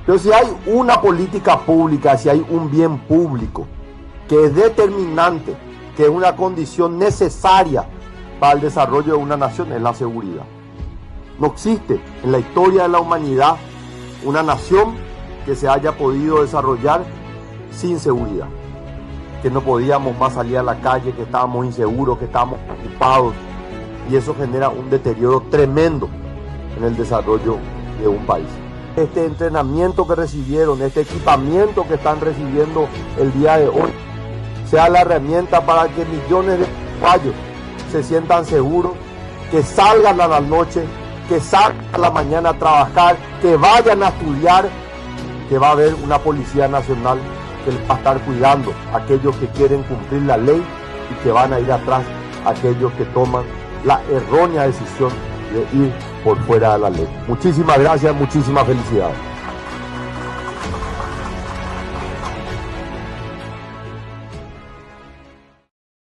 Pero si hay una política pública, si hay un bien público que es determinante, que es una condición necesaria para el desarrollo de una nación, es la seguridad. No existe en la historia de la humanidad una nación que se haya podido desarrollar sin seguridad. Que no podíamos más salir a la calle, que estábamos inseguros, que estábamos ocupados. Y eso genera un deterioro tremendo en el desarrollo de un país. Este entrenamiento que recibieron, este equipamiento que están recibiendo el día de hoy, sea la herramienta para que millones de uruguayos se sientan seguros, que salgan a la noche, que salgan a la mañana a trabajar, que vayan a estudiar, que va a haber una Policía Nacional que les va a estar cuidando a aquellos que quieren cumplir la ley y que van a ir atrás a aquellos que toman la errónea decisión de ir por fuera de la ley. Muchísimas gracias, muchísimas felicidades.